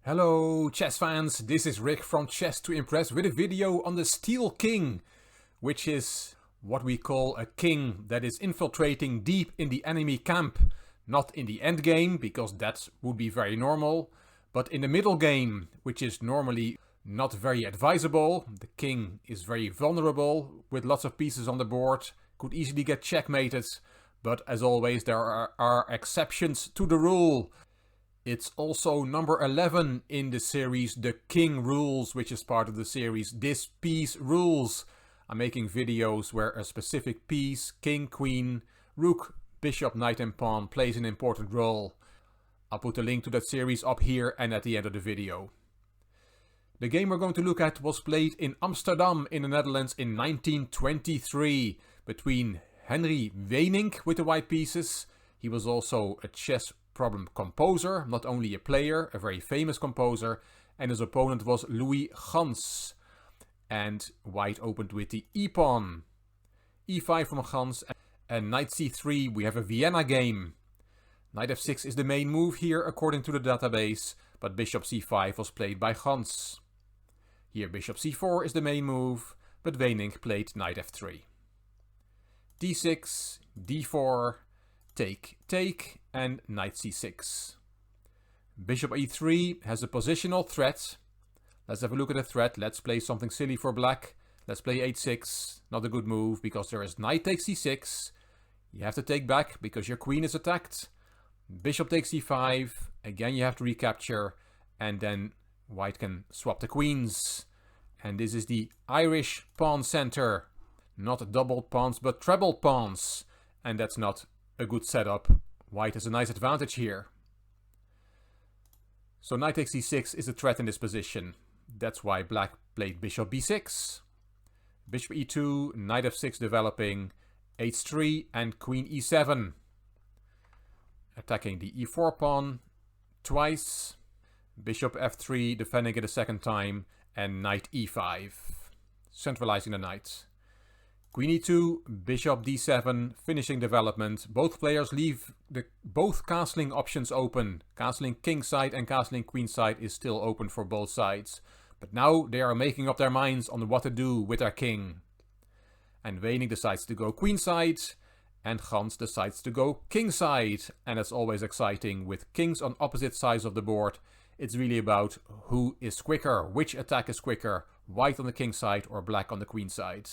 Hello chess fans, this is Rick from Chess to Impress with a video on the Steel King, which is what we call a king that is infiltrating deep in the enemy camp. Not in the endgame, because that would be very normal, but in the middle game, which is normally not very advisable. The king is very vulnerable, with lots of pieces on the board, could easily get checkmated, but as always there are exceptions to the rule. It's also number 11 in the series The King Rules, which is part of the series This Piece Rules. I'm making videos where a specific piece, king, queen, rook, bishop, knight and pawn, plays an important role. I'll put a link to that series up here and at the end of the video. The game we're going to look at was played in Amsterdam in the Netherlands in 1923 between Henry Weenink with the white pieces. He was also a chess problem composer, not only a player, a very famous composer, and his opponent was Louis Gans. And white opened with the e-pawn. e5 from Gans and knight c3, we have a Vienna game. Knight f6 is the main move here according to the database, but bishop c5 was played by Gans. Here bishop c4 is the main move, but Weenink played knight f3. d6, d4, take, and knight c6. Bishop e3 has a positional threat. Let's have a look at the threat. Let's play something silly for black. Let's play h6. Not a good move because there is knight takes c6. You have to take back because your queen is attacked. Bishop takes c5. Again you have to recapture. And then white can swap the queens. And this is the Irish pawn center. Not doubled pawns but trebled pawns. And that's not a good setup. White has a nice advantage here. So knight takes c6 is a threat in this position. That's why black played bishop b6. Bishop e2, knight f6 developing, h3 and queen e7. Attacking the e4 pawn twice. Bishop f3 defending it a second time and knight e5. Centralizing the knight. Queen e2, bishop d7, finishing development. Both players leave both castling options open. Castling king side and castling queen side is still open for both sides. But now they are making up their minds on what to do with their king. And Weenink decides to go queen side, and Gans decides to go king side. And it's always exciting with kings on opposite sides of the board. It's really about who is quicker, which attack is quicker, white on the king side or black on the queen side.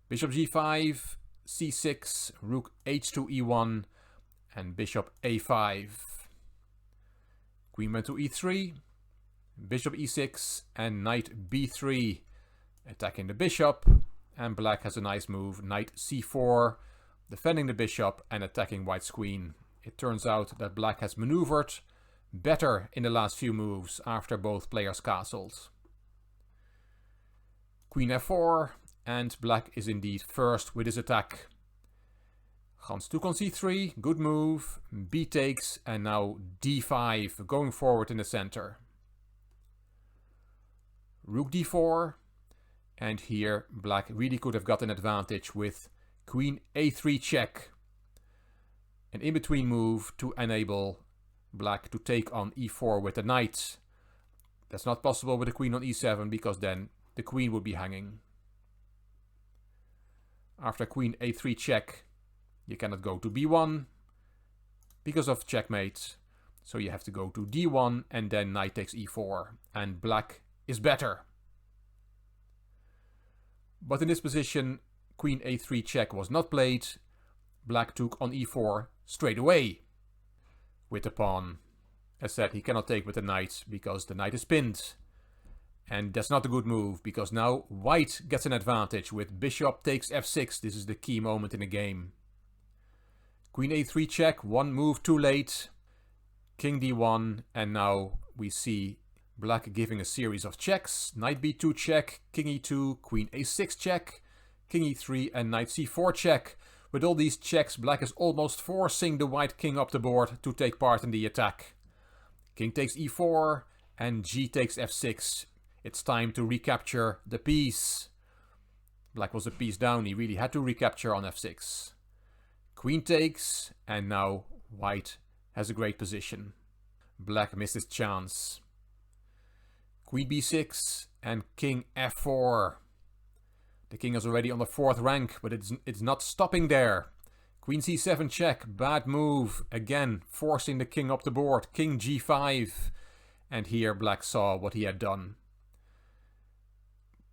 Bishop g5, c6, rook h2 e1, and bishop a5. Queen went to e3, bishop e6, and knight b3, attacking the bishop. And black has a nice move, knight c4, defending the bishop and attacking white's queen. It turns out that black has maneuvered better in the last few moves after both players castled. Queen f4. And black is indeed first with his attack. Gans took on c3, good move, b takes, and now d5, going forward in the center. Rook d4, and here black really could have got an advantage with queen a3 check. An in-between move to enable black to take on e4 with the knight. That's not possible with the queen on e7 because then the queen would be hanging. After queen a3 check, you cannot go to b1 because of checkmate. So you have to go to d1 and then knight takes e4. And black is better. But in this position, queen a3 check was not played. Black took on e4 straight away with the pawn. As said, he cannot take with the knight because the knight is pinned. And that's not a good move, because now white gets an advantage with bishop takes f6. This is the key moment in the game. Queen a3 check, one move too late. King d1, and now we see black giving a series of checks. Knight b2 check, king e2, queen a6 check, king e3 and knight c4 check. With all these checks, black is almost forcing the white king up the board to take part in the attack. King takes e4 and g takes f6. It's time to recapture the piece. Black was a piece down, he really had to recapture on f6. Queen takes, and now white has a great position. Black missed his chance. Queen b6 and king f4. The king is already on the 4th rank, but it's not stopping there. Queen c7 check, bad move. Again, forcing the king up the board. King g5. And here black saw what he had done.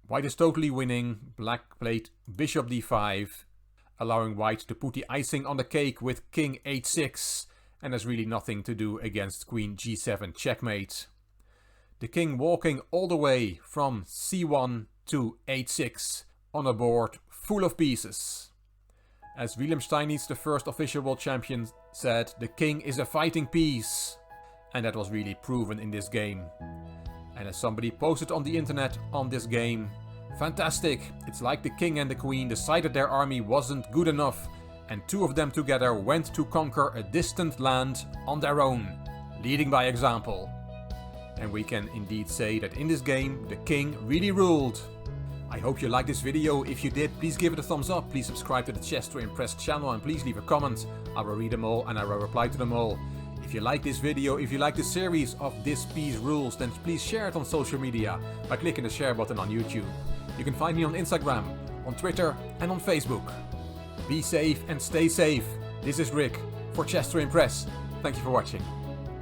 White is totally winning. Black played bishop d5, allowing white to put the icing on the cake with king h6. And there's really nothing to do against queen g7 checkmate. The king walking all the way from c1 to h6 on a board full of pieces. As William Steinitz, the first official world champion, said, the king is a fighting piece. And that was really proven in this game. And as somebody posted on the internet on this game, fantastic, it's like the king and the queen decided their army wasn't good enough and two of them together went to conquer a distant land on their own, leading by example. And we can indeed say that in this game the king really ruled. I hope you liked this video. If you did, please give it a thumbs up, please subscribe to the Chess to Impress channel and please leave a comment. I will read them all and I will reply to them all. If you like this video, if you like the series of This Piece Rules, then please share it on social media by clicking the share button on YouTube. You can find me on Instagram, on Twitter and on Facebook. Be safe and stay safe. This is Rick for Chess to Impress. Thank you for watching.